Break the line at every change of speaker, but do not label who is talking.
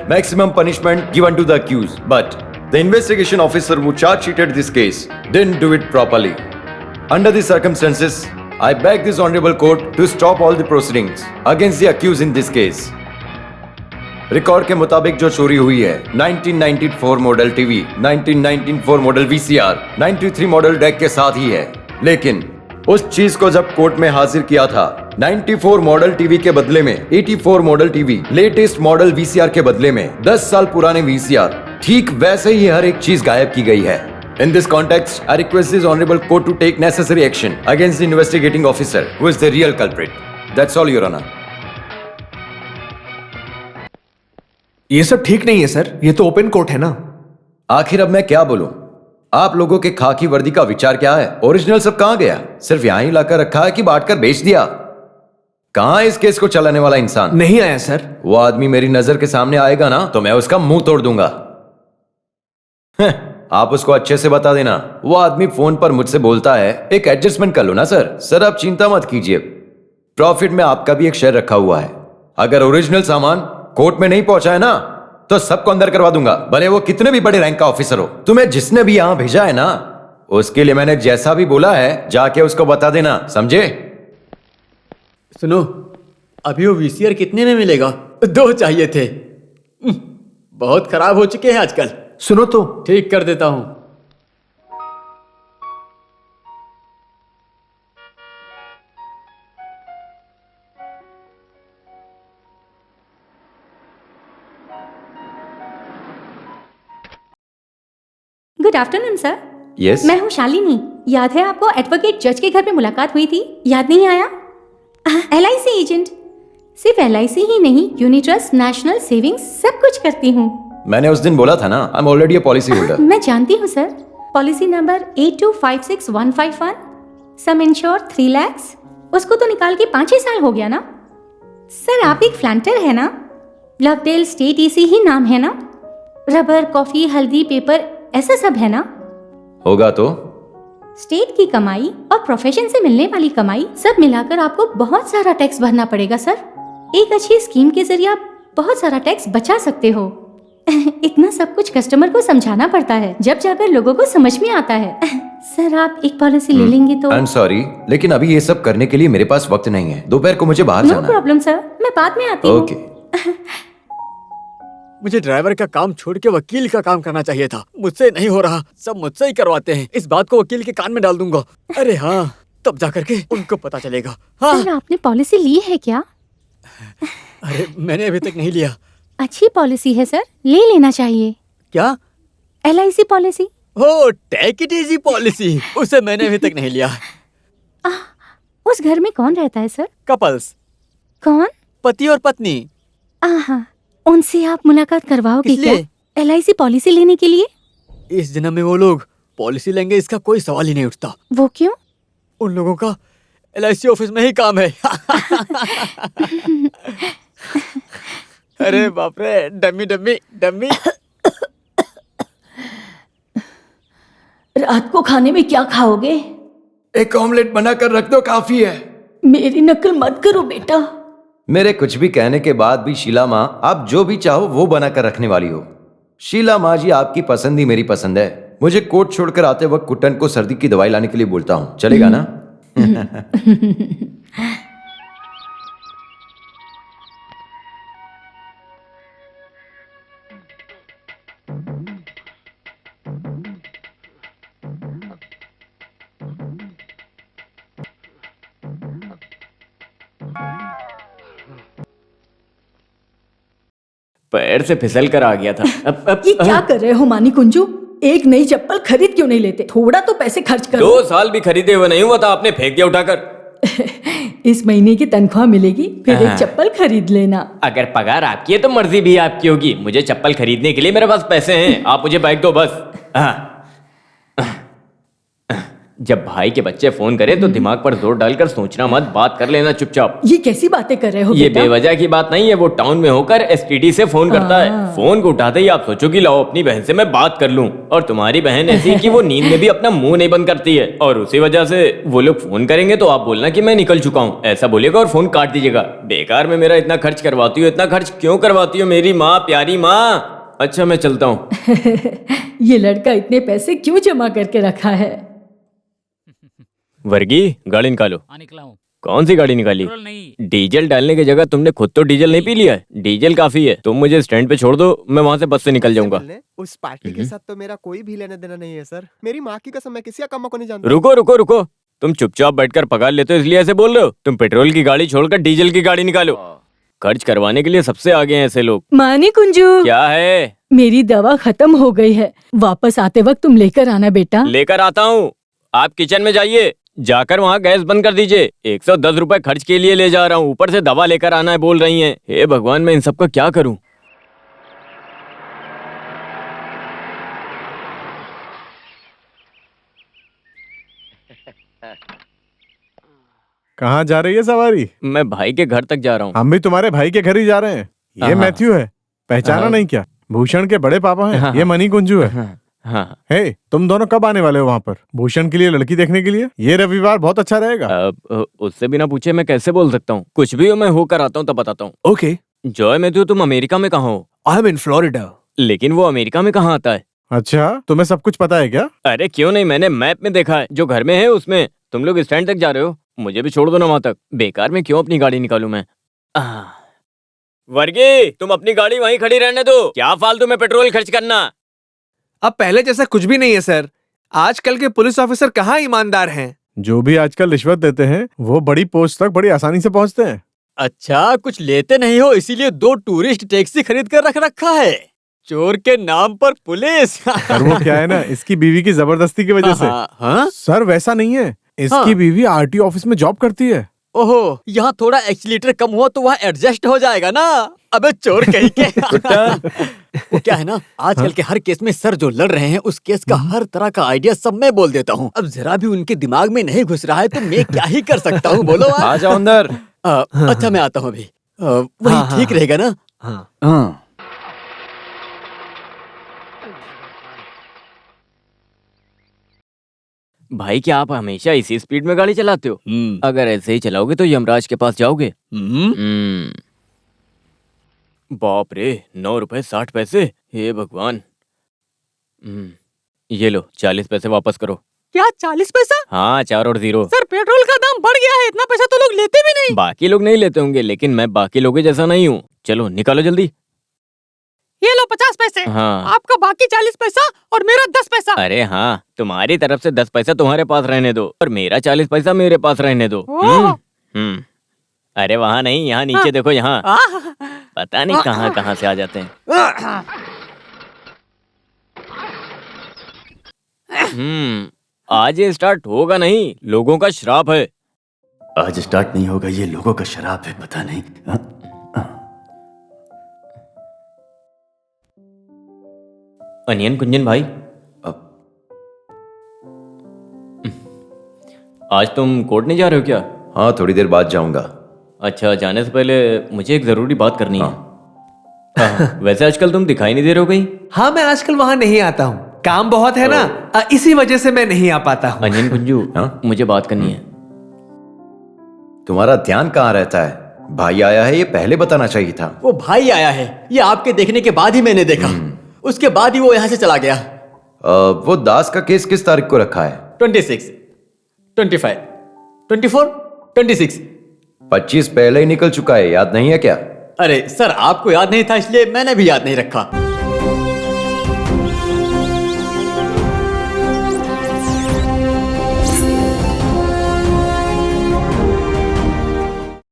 maximum punishment given to the accused. But the investigation officer who charge sheeted this case didn't do it properly. Under the circumstances, I beg this honorable court to stop all the proceedings against the accused in this case. Record के मुताबिक जो चोरी हुई है 1994 model TV, 1994 model VCR, 93 model deck के साथ ही है। लेकिन उस चीज को जब कोर्ट में हाजिर किया था 94 मॉडल टीवी के बदले में 84 model TV, latest model VCR के बदले में 10 साल पुराने वीसीआर, ठीक वैसे ही हर एक चीज गायब की गई है। In this context, I request this honorable court to take necessary action against the investigating officer who is the real culprit. That's all, Your Honor.
ये सब ठीक नहीं है सर, ये तो ओपन कोर्ट है ना।
आखिर अब मैं क्या बोलूं? आप लोगों के खाकी वर्दी का विचार क्या है? ओरिजिनल सब कहां गया? सिर्फ यहां ही लाकर रखा है कि बांटकर बेच दिया? कहां इस केस को चलाने वाला इंसान?
नहीं आया सर।
वो आदमी मेरी नजर के सामने आएगा ना तो मैं उसका मुंह तोड़ दूंगा। आप उसको अच्छे से बता देना। वो आदमी फोन पर मुझसे बोलता है, एक एडजस्टमेंट कर लो ना सर। सर आप चिंता मत कीजिए, प्रॉफिट में आपका भी एक शेयर रखा हुआ है। अगर ओरिजिनल सामान कोर्ट में नहीं पहुंचा है ना तो सबको अंदर करवा दूंगा, भले वो कितने भी बड़े रैंक का ऑफिसर हो। तुम्हें जिसने भी यहां भेजा है ना, उसके लिए मैंने जैसा भी बोला है जाके उसको बता देना, समझे?
सुनो, अभी वो वीसीआर कितने में मिलेगा? 2 चाहिए थे। बहुत खराब हो चुके हैं आजकल।
सुनो तो।
ठीक कर देता हूं।
Good afternoon sir.
यस,
मैं हूँ शालिनी। याद है आपको एडवोकेट जज के घर पे मुलाकात हुई थी? याद नहीं आया? LIC agent. सिर्फ LIC ही नहीं, यूनिट ट्रस्ट, नेशनल सेविंग्स सब कुछ करती हूँ।
मैंने उस दिन बोला था ना, I am already a policy holder.
मैं जानती हूँ सर। पॉलिसी नंबर 8256151, सम इंश्योर 3 lakhs। उसको तो निकाल के 5 ही साल हो गया ना। सर आप एक फ्लैंटर है ना? लवडेल स्टेट EC ही नाम है ना? रबर, कॉफी, हल्दी, पेपर ऐसा सब है ना?
होगा तो।
स्टेट की कमाई और प्रोफेशन से मिलने वाली कमाई सब मिलाकर आपको बहुत सारा टैक्स भरना पड़ेगा सर। एक अच्छी स्कीम के जरिए आप बहुत सारा टैक्स बचा सकते हो। इतना सब कुछ कस्टमर को समझाना पड़ता है, जब जाकर लोगों को समझ में आता है। सर आप एक पॉलिसी ले लेंगे तो?
आई एम सॉरी, लेकिन अभी ये सब करने के लिए मेरे पास वक्त नहीं है। दोपहर को मुझे बाहर
नो
जाना है।
प्रॉब्लम सर, मैं बाद में आती हूँ।
ओके।
मुझे ड्राइवर का काम छोड़ के वकील का काम करना चाहिए था। मुझसे नहीं हो रहा, सब मुझसे ही करवाते हैं। इस बात को वकील के कान में डाल दूंगा। अरे हाँ, तब जाकर के उनको पता चलेगा। हाँ।
सर आपने पॉलिसी ली है क्या?
अरे मैंने अभी तक नहीं लिया।
अच्छी पॉलिसी है सर, ले लेना चाहिए।
क्या?
LIC policy.
हो, टेक इट इजी पॉलिसी, उसे मैंने अभी तक नहीं लिया।
उस घर में कौन रहता है सर?
कपल्स।
कौन?
पति और पत्नी।
आहा, उनसे आप मुलाकात करवाओगे क्या?
किसलिए?
LIC पॉलिसी लेने के लिए।
इस जन्म में वो लोग पॉलिसी लेंगे इसका कोई सवाल ही नहीं उठता।
वो क्यों?
उन लोगों का LIC ऑफिस में ही काम है। अरे बाप रे, डम्मी डम्मी डम्मी।
रात को खाने में क्या खाओगे?
एक ऑमलेट बनाकर रख दो, काफी है।
मेरी नकल मत करो बेटा।
मेरे कुछ भी कहने के बाद भी शीला माँ, आप जो भी चाहो वो बनाकर रखने वाली हो। शीला माँ जी, आपकी पसंद ही मेरी पसंद है। मुझे कोर्ट छोड़कर आते वक्त कुटन को सर्दी की दवाई लाने के लिए बोलता हूँ, चलेगा ना?
पैर से फिसल कर आ गया था।
ये क्या कर रहे हो मानी कुंजू? एक नई चप्पल खरीद क्यों नहीं लेते? थोड़ा तो पैसे खर्च करो।
2 साल भी खरीदे हुए नहीं हुआ था, आपने फेंक दिया उठाकर।
इस महीने की तनख्वाह मिलेगी, फिर एक चप्पल खरीद लेना।
अगर पगार आपकी है तो मर्जी भी आपकी होगी। मुझे चप्पल खरीदने के लिए मेरे पास पैसे हैं, आप मुझे बाइक दो बस। जब भाई के बच्चे फोन करे तो दिमाग पर जोर डालकर सोचना मत, बात कर लेना चुपचाप।
ये कैसी बातें कर रहे हो
ये
बेटा?
बेवजह की बात नहीं है, वो टाउन में होकर एसटीडी से फोन करता है। फोन को उठाते ही आप सोचो कि लाओ अपनी बहन से मैं बात कर लूं, और तुम्हारी बहन ऐसी कि वो नींद में भी अपना मुंह नहीं बंद करती है, और उसी वजह से वो लोग फोन करेंगे तो आप बोलना कि मैं निकल चुका हूँ, ऐसा बोलेगा और फोन काट दीजिएगा। बेकार में मेरा इतना खर्च करवाती हो, इतना खर्च क्यों करवाती हो मेरी माँ, प्यारी माँ? अच्छा मैं चलता हूँ।
ये लड़का इतने पैसे क्यों जमा करके रखा है?
वर्गी गाड़ी निकालो।
निकला हूँ।
कौन सी गाड़ी निकाली?
पेट्रोल नहीं।
डीजल डालने की जगह तुमने खुद तो डीजल नहीं पी लिया है। डीजल काफी है, तुम मुझे स्टैंड पे छोड़ दो, मैं वहाँ से बस से निकल जाऊंगा।
उस पार्टी के साथ तो मेरा कोई भी लेना देना नहीं है सर। मेरी माँ की कसम, मैं किसी अकामा को नहीं जानता।
रुको रुको रुको, तुम चुपचाप बैठकर पगार लेते हो इसलिए ऐसे बोल रहे हो? तुम पेट्रोल की गाड़ी छोड़कर डीजल की गाड़ी निकालो। खर्च करवाने के लिए सबसे आगे हैं ऐसे लोग।
मानी कुंजू,
क्या है?
मेरी दवा खत्म हो गई है, वापस आते वक्त तुम लेकर आना बेटा।
लेकर आता हूँ। आप किचन में जाइए, जाकर वहाँ गैस बंद कर दीजिए। 110 रुपए खर्च के लिए ले जा रहा हूँ, ऊपर से दवा लेकर आना है बोल रही हैं। हे भगवान, मैं इन सबका क्या करूँ?
कहाँ जा रही है सवारी?
मैं भाई के घर तक जा रहा हूँ।
हम भी तुम्हारे भाई के घर ही जा रहे हैं। ये
हाँ।
मैथ्यू है, पहचाना
हाँ।
नहीं क्या? भूषण के बड़े पापा हैं।
हाँ।
ये मनी कुंजू है।
हाँ।
हे, तुम दोनों कब आने वाले हो वहाँ पर भूषण के लिए लड़की देखने के लिए? ये रविवार बहुत अच्छा रहेगा।
अब उससे बिना पूछे मैं कैसे बोल सकता हूँ? कुछ भी हो, मैं होकर आता हूँ तब बताता हूँ।
ओके,
जॉय मैथ्यू, तुम अमेरिका में कहाँ हो?
I am in Florida.
लेकिन वो अमेरिका में कहाँ आता है?
अच्छा, तुम्हें सब कुछ पता है क्या?
अरे क्यों नहीं, मैंने मैप में देखा है, जो घर में है उसमें। तुम लोग स्टैंड तक जा रहे हो, मुझे भी छोड़ दो ना वहां तक। बेकार में क्यों अपनी गाड़ी निकालूं मैं? वर्गी, तुम अपनी गाड़ी वहीं खड़ी रहने दो, क्या फालतू में पेट्रोल खर्च करना।
अब पहले जैसा कुछ भी नहीं है सर। आजकल के पुलिस ऑफिसर कहाँ ईमानदार हैं।
जो भी आजकल रिश्वत देते हैं वो बड़ी पोस्ट तक बड़ी आसानी से पहुँचते हैं।
अच्छा, कुछ लेते नहीं हो इसीलिए 2 टूरिस्ट टैक्सी खरीद कर रख रखा है। चोर के नाम पर पुलिस।
पर वो क्या है ना, इसकी बीवी की जबरदस्ती की वजह से।
हाँ?
सर वैसा नहीं है, इसकी
हाँ।
बीवी आरटीओ ऑफिस में जॉब करती है।
ओहो, यहाँ थोड़ा एक्सीलेटर कम हुआ तो वहाँ एडजस्ट हो जाएगा ना। अबे चोर कहीं के। वो क्या है ना, आजकल के हर केस में सर जो लड़ रहे हैं उस केस का हर तरह का आइडिया सब मैं बोल देता हूँ। अब जरा भी उनके दिमाग में नहीं घुस रहा है तो मैं क्या ही कर सकता हूँ, बोलो आप।
आ जाओ अंदर।
अच्छा मैं आता हूँ अभी। वही ठीक रहेगा ना?
हाँ।
भाई, क्या आप हमेशा इसी स्पीड में गाड़ी चलाते हो? अगर ऐसे ही चलाओगे तो यमराज के पास जाओगे। बाप रे, 9 रुपए 60 पैसे। हे भगवान। ये लो 40 पैसे वापस करो।
क्या 40 पैसा?
हाँ, 4 और 0।
सर पेट्रोल का दाम बढ़ गया है, इतना पैसा तो लोग लेते भी नहीं।
बाकी लोग नहीं लेते होंगे, लेकिन मैं बाकी लोगों जैसा नहीं हूँ। चलो निकालो जल्दी।
ये लो 50 पैसे।
हाँ।
आपका बाकी 40 पैसा और मेरा 10 पैसा।
अरे हाँ, तुम्हारी तरफ से 10 पैसा तुम्हारे पास रहने दो और मेरा 40 पैसा मेरे पास रहने दो। अरे वहाँ नहीं, यहाँ नीचे देखो, यहाँ। पता नहीं कहाँ कहाँ से आ जाते हैं। आज ये स्टार्ट होगा नहीं, लोगों का श्राप है।
आज स्टार्ट नहीं होगा, ये लोगों का शराब है, पता नहीं।
अनियन कुंजन भाई, आज तुम कोर्ट नहीं जा रहे हो क्या?
हाँ, थोड़ी देर बाद जाऊंगा।
अच्छा, जाने से पहले मुझे एक जरूरी बात करनी है। वैसे आजकल तुम दिखाई नहीं दे रहे हो कहीं?
हाँ, मैं आजकल वहाँ नहीं आता हूँ, काम बहुत है ना, इसी वजह से मैं नहीं आ पाता हूँ।
अनियन कुंजू, मुझे बात करनी है।
तुम्हारा ध्यान कहाँ रहता है? भाई आया है, ये पहले बताना चाहिए था।
वो भाई आया है, ये आपके देखने के बाद ही मैंने देखा। उसके बाद ही वो यहाँ से चला गया।
वो दास का केस किस तारीख को रखा है?
26, 25, 24, 26।
25 पहले ही निकल चुका है, याद नहीं है क्या?
अरे सर, आपको याद नहीं था इसलिए मैंने भी याद नहीं रखा।